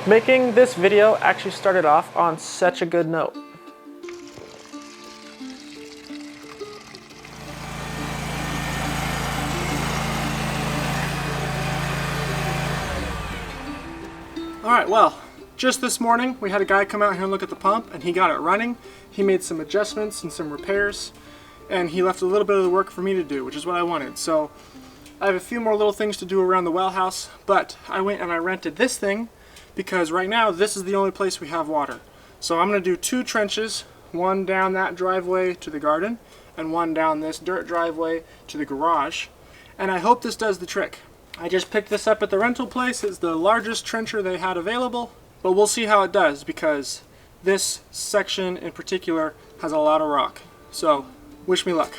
Making this video actually started off on such a good note. Alright, well, just this morning we had a guy come out here and look at the pump, and he got it running. He made some adjustments and some repairs, and he left a little bit of the work for me to do, which is what I wanted. So I have a few more little things to do around the well house, but I went and I rented this thing because right now this is the only place we have water. So I'm going to do 2 trenches, one down that driveway to the garden and one down this dirt driveway to the garage, and I hope this does the trick. I just picked this up at the rental place. It's the largest trencher they had available, but we'll see how it does because this section in particular has a lot of rock. So wish me luck.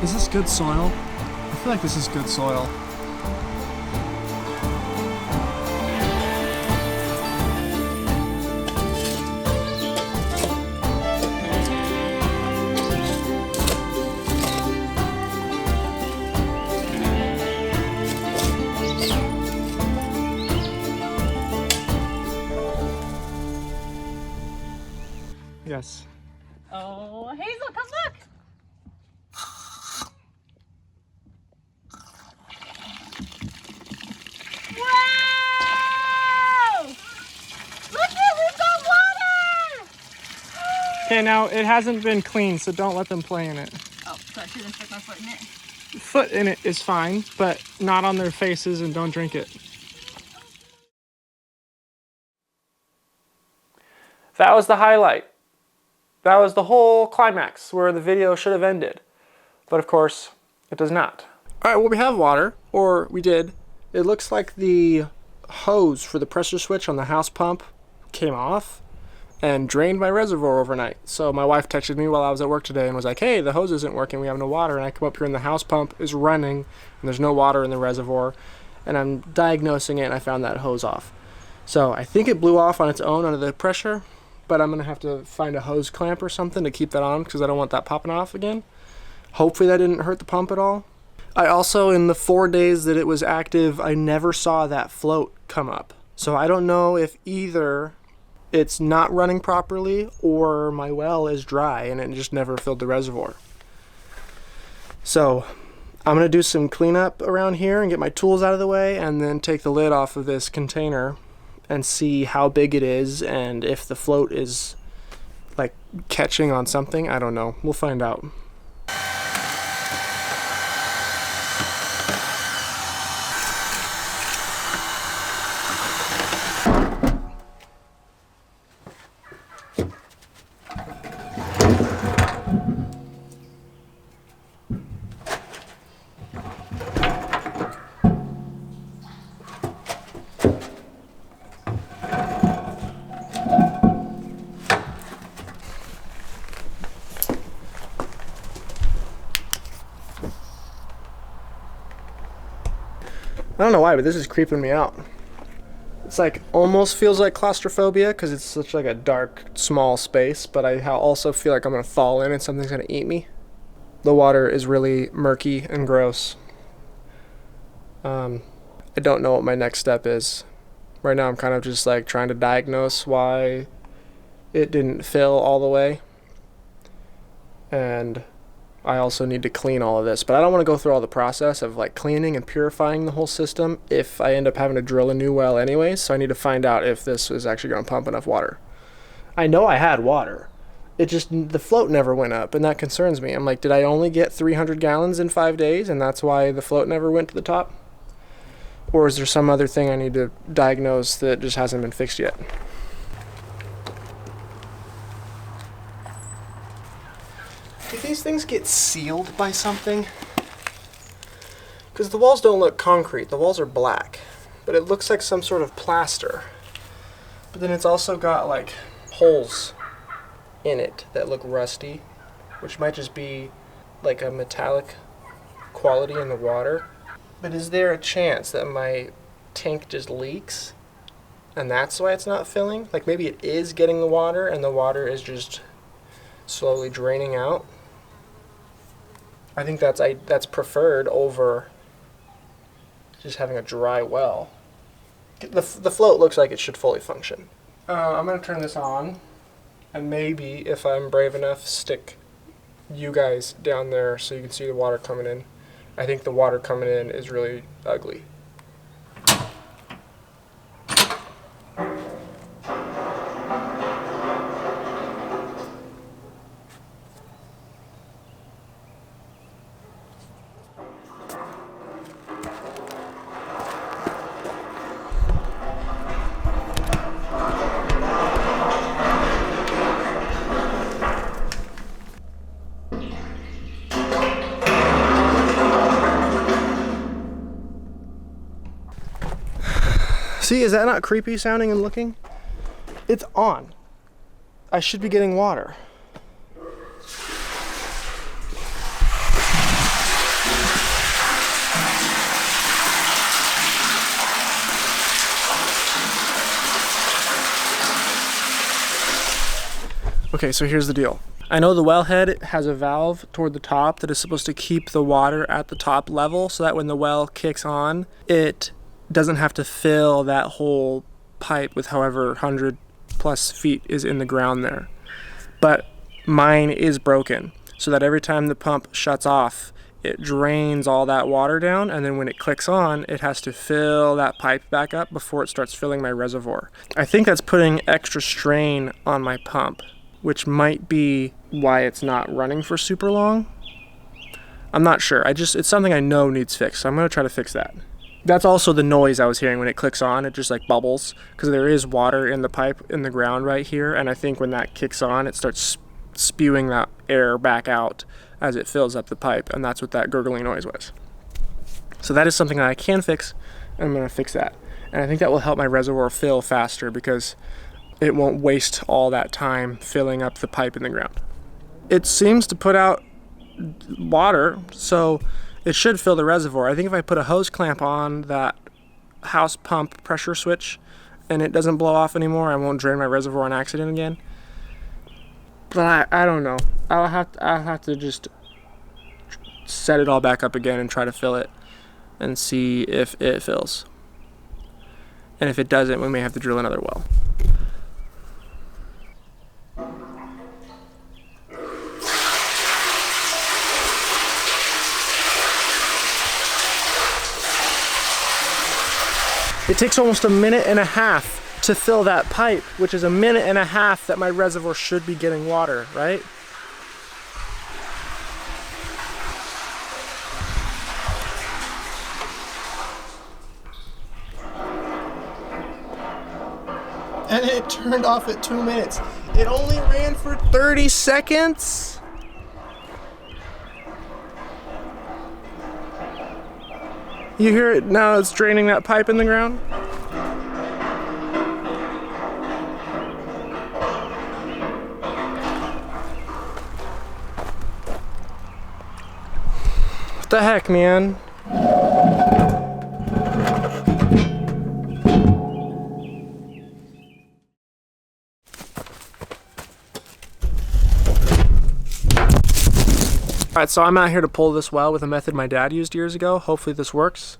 Is this good soil? I feel like this is good soil. Yes. Oh, Hazel, come look! Wow! Look it, we've got water! Okay, now it hasn't been cleaned, so don't let them play in it. Oh, so I shouldn't stick my foot in it. Foot in it is fine, but not on their faces, and don't drink it. That was the highlight. That was the whole climax where the video should have ended. But of course, it does not. All right, well, we have water, or we did. It looks like the hose for the pressure switch on the house pump came off and drained my reservoir overnight. So my wife texted me while I was at work today and was like, hey, the hose isn't working, we have no water. And I come up here and the house pump is running and there's no water in the reservoir. And I'm diagnosing it and I found that hose off. So I think it blew off on its own under the pressure, but I'm gonna have to find a hose clamp or something to keep that on because I don't want that popping off again. Hopefully that didn't hurt the pump at all. I also, in the 4 days that it was active, I never saw that float come up. So I don't know if either it's not running properly or my well is dry and it just never filled the reservoir. So I'm gonna do some cleanup around here and get my tools out of the way and then take the lid off of this container and see how big it is and if the float is like catching on something. I don't know. We'll find out. I don't know why, but this is creeping me out. It's like almost feels like claustrophobia because it's such like a dark, small space, but I also feel like I'm gonna fall in and something's gonna eat me. The water is really murky and gross. I don't know what my next step is. Right now I'm kind of just like trying to diagnose why it didn't fill all the way. And I also need to clean all of this, but I don't want to go through all the process of like cleaning and purifying the whole system if I end up having to drill a new well anyways. So I need to find out if this is actually going to pump enough water. I know I had water. it just, the float never went up, and that concerns me. I'm like, did I only get 300 gallons in 5 days, and that's why the float never went to the top? Or is there some other thing I need to diagnose that just hasn't been fixed yet? If these things get sealed by something, because the walls don't look concrete, the walls are black, but it looks like some sort of plaster. But then it's also got like holes in it that look rusty, which might just be like a metallic quality in the water. But is there a chance that my tank just leaks and that's why it's not filling? Like maybe it is getting the water and the water is just slowly draining out. I think that's preferred over just having a dry well. The float looks like it should fully function. I'm gonna turn this on, and maybe if I'm brave enough, stick you guys down there so you can see the water coming in. I think the water coming in is really ugly. See, is that not creepy sounding and looking? It's on. I should be getting water. Okay, so here's the deal. I know the wellhead has a valve toward the top that is supposed to keep the water at the top level so that when the well kicks on, it doesn't have to fill that whole pipe with however 100 plus feet is in the ground there. But mine is broken, so that every time the pump shuts off, it drains all that water down, and then when it clicks on, it has to fill that pipe back up before it starts filling my reservoir. I think that's putting extra strain on my pump, which might be why it's not running for super long. I'm not sure. It's something I know needs fixed, so I'm gonna try to fix that. That's also the noise I was hearing when it clicks on. It just like bubbles because there is water in the pipe in the ground right here, and I think when that kicks on, it starts spewing that air back out as it fills up the pipe, and that's what that gurgling noise was. So that is something that I can fix, and I'm going to fix that. And I think that will help my reservoir fill faster because it won't waste all that time filling up the pipe in the ground. It seems to put out water, so it should fill the reservoir. I think if I put a hose clamp on that house pump pressure switch and it doesn't blow off anymore, I won't drain my reservoir on accident again. But I don't know. I'll have to just set it all back up again and try to fill it and see if it fills. And if it doesn't, we may have to drill another well. It takes almost 1.5 minutes to fill that pipe, which is 1.5 minutes that my reservoir should be getting water, right? And it turned off at 2 minutes. It only ran for 30 seconds. You hear it now, it's draining that pipe in the ground. What the heck, man? Alright, so I'm out here to pull this well with a method my dad used years ago. Hopefully this works.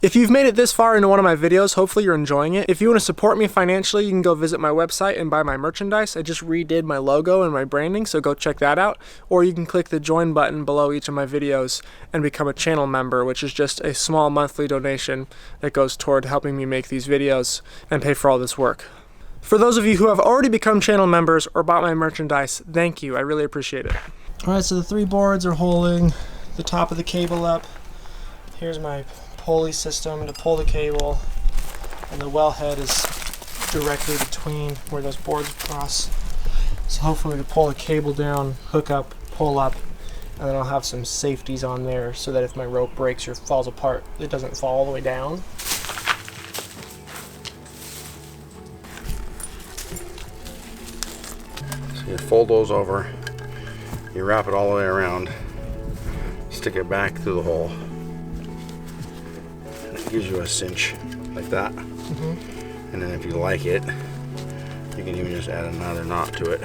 If you've made it this far into one of my videos, hopefully you're enjoying it. If you want to support me financially, you can go visit my website and buy my merchandise. I just redid my logo and my branding, so go check that out. Or you can click the join button below each of my videos and become a channel member, which is just a small monthly donation that goes toward helping me make these videos and pay for all this work. For those of you who have already become channel members or bought my merchandise, thank you. I really appreciate it. All right, so the 3 boards are holding the top of the cable up. Here's my pulley system to pull the cable, and the wellhead is directly between where those boards cross. So hopefully to pull the cable down, hook up, pull up, and then I'll have some safeties on there so that if my rope breaks or falls apart, it doesn't fall all the way down. So you fold those over, you wrap it all the way around, stick it back through the hole, and it gives you a cinch like that. And then if you like it, you can even just add another knot to it.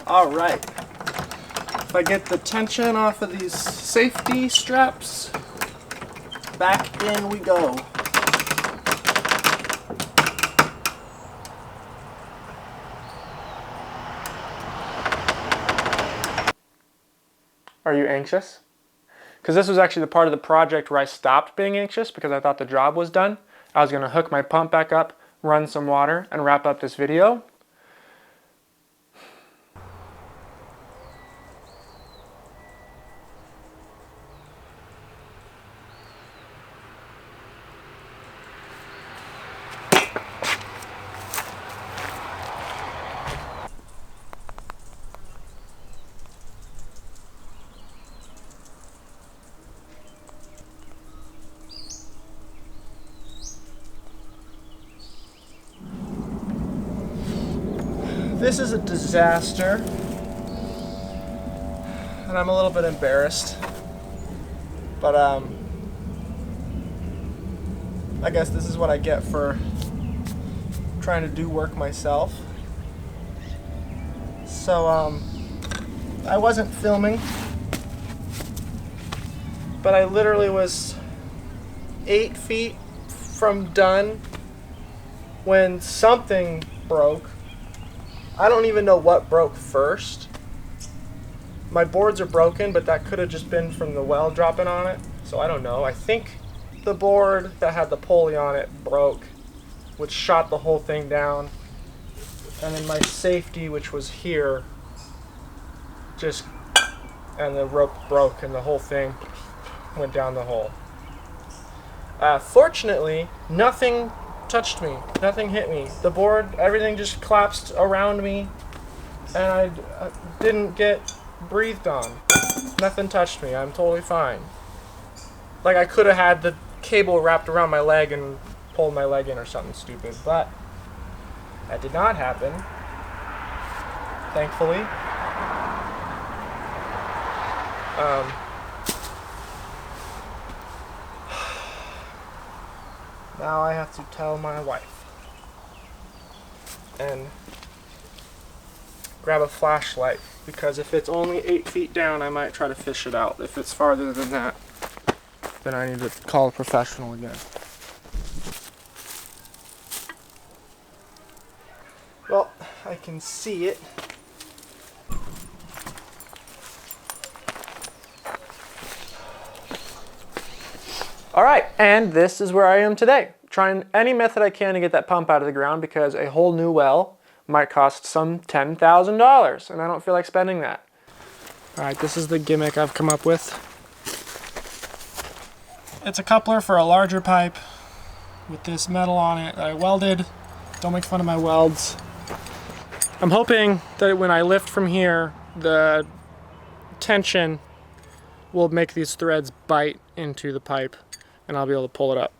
All right, if I get the tension off of these safety straps, back in we go. Are you anxious? Because this was actually the part of the project where I stopped being anxious because I thought the job was done. I was gonna hook my pump back up, run some water, and wrap up this video. This is a disaster, and I'm a little bit embarrassed, but I guess this is what I get for trying to do work myself. So I wasn't filming, but I literally was 8 feet from done when something broke. I don't even know what broke first. My boards are broken, but that could have just been from the well dropping on it. So I don't know. I think the board that had the pulley on it broke, which shot the whole thing down. And then my safety, which was here, and the rope broke and the whole thing went down the hole. Fortunately, nothing touched me. Nothing hit me. The board, everything just collapsed around me, and I didn't get breathed on. Nothing touched me. I'm totally fine. Like, I could have had the cable wrapped around my leg and pulled my leg in or something stupid, but that did not happen, thankfully. Now I have to tell my wife and grab a flashlight, because if it's only 8 feet down, I might try to fish it out. If it's farther than that, then I need to call a professional again. Well, I can see it. All right, and this is where I am today, trying any method I can to get that pump out of the ground, because a whole new well might cost some $10,000, and I don't feel like spending that. All right, this is the gimmick I've come up with. It's a coupler for a larger pipe with this metal on it that I welded. Don't make fun of my welds. I'm hoping that when I lift from here, the tension will make these threads bite into the pipe and I'll be able to pull it up.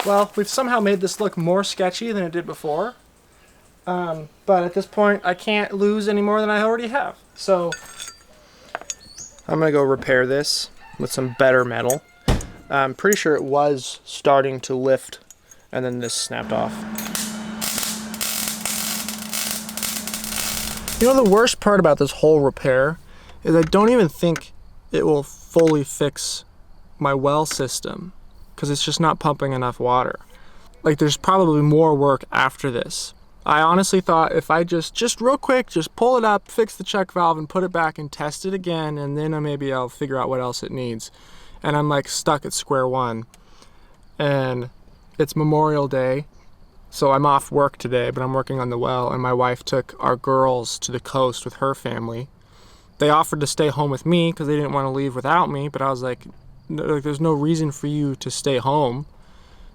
Well, we've somehow made this look more sketchy than it did before. But at this point, I can't lose any more than I already have. So I'm gonna go repair this with some better metal. I'm pretty sure it was starting to lift and then this snapped off. You know, the worst part about this whole repair is I don't even think it will fully fix my well system because it's just not pumping enough water. Like, there's probably more work after this. I honestly thought if I just real quick, just pull it up, fix the check valve and put it back and test it again, and then maybe I'll figure out what else it needs. And I'm like stuck at square one. And it's Memorial Day, so I'm off work today, but I'm working on the well, and my wife took our girls to the coast with her family. They offered to stay home with me because they didn't want to leave without me, but I was like, there's no reason for you to stay home.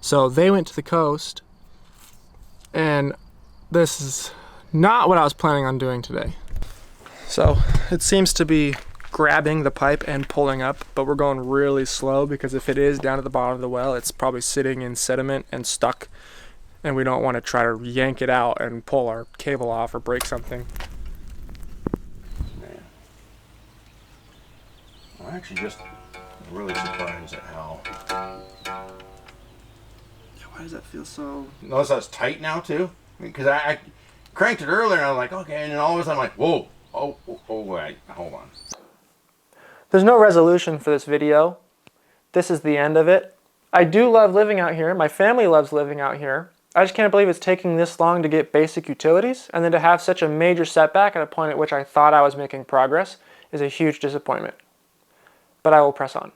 So they went to the coast, and this is not what I was planning on doing today. So it seems to be grabbing the pipe and pulling up, but we're going really slow because if it is down at the bottom of the well, it's probably sitting in sediment and stuck, and we don't want to try to yank it out and pull our cable off or break something. Man. I'm actually just really surprised at how... Why does that feel so... Notice that's tight now too? Because I cranked it earlier and I was like, okay, and then all of a sudden I'm like, whoa, oh, wait, hold on. There's no resolution for this video. This is the end of it. I do love living out here. My family loves living out here. I just can't believe it's taking this long to get basic utilities, and then to have such a major setback at a point at which I thought I was making progress is a huge disappointment. But I will press on.